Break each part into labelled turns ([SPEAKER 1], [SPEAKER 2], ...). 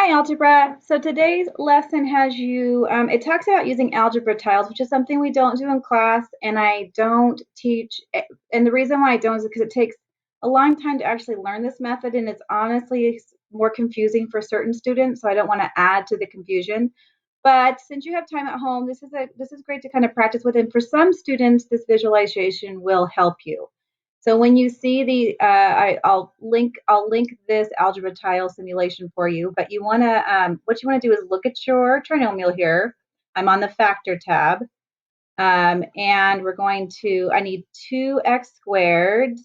[SPEAKER 1] Hi, Algebra. So today's lesson has you, it talks about using algebra tiles, which is something we don't do in class, and I don't teach. And the reason why I don't is because it takes a long time to actually learn this method, and it's honestly more confusing for certain students, so I don't want to add to the confusion. But since you have time at home, this is great to kind of practice with, and for some students, this visualization will help you. So when you see the, I'll link this algebra tile simulation for you. But you want to, what you want to do is look at your trinomial here. I'm on the factor tab, and we're going to. I need 2x squared,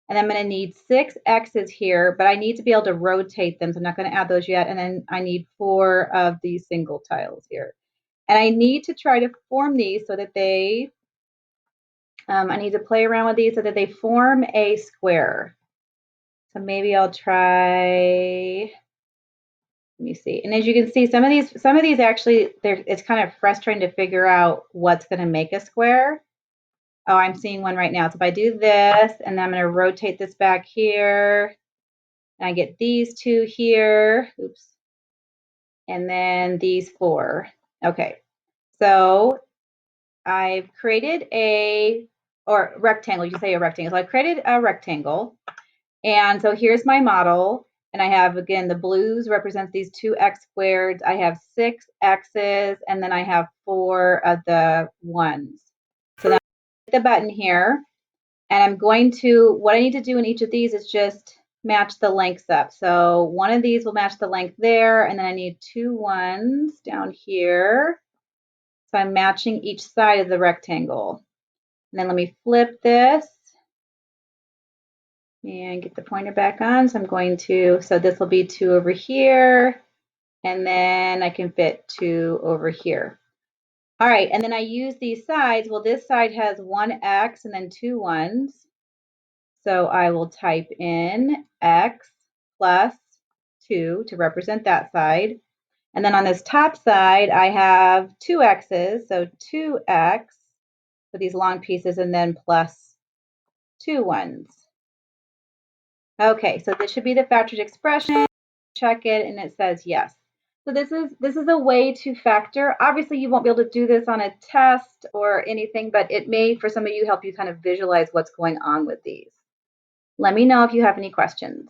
[SPEAKER 1] and I'm going to need 6x's here. But I need to be able to rotate them, so I'm not going to add those yet. And then I need 4 of these single tiles here, and I need to try to form these so that they I need to play around with these so that they form a square. So maybe I'll try, let me see. And as you can see, some of these actually, it's kind of frustrating to figure out what's going to make a square. Oh, I'm seeing one right now. So if I do this, and then I'm going to rotate this back here, and I get these 2 here, oops, and then these 4. Okay, so I've created or rectangle, you say a rectangle. So I created a rectangle. And so here's my model. And I have, again, the blues represents these 2x squareds. I have 6 x's, and then I have 4 of the ones. So now I hit the button here, and I'm going to, what I need to do in each of these is just match the lengths up. So one of these will match the length there, and then I need 2 ones down here. So I'm matching each side of the rectangle. And then let me flip this and get the pointer back on. So I'm going to, so this will be 2 over here, and then I can fit 2 over here. All right, and then I use these sides. Well, this side has 1x and then 2 ones. So I will type in x plus 2 to represent that side. And then on this top side, I have 2 x's, so 2x for these long pieces, and then plus 2 ones. Okay, so this should be the factored expression. Check it, and it says yes. So this is a way to factor. Obviously, you won't be able to do this on a test or anything, but it may, for some of you, help you kind of visualize what's going on with these. Let me know if you have any questions.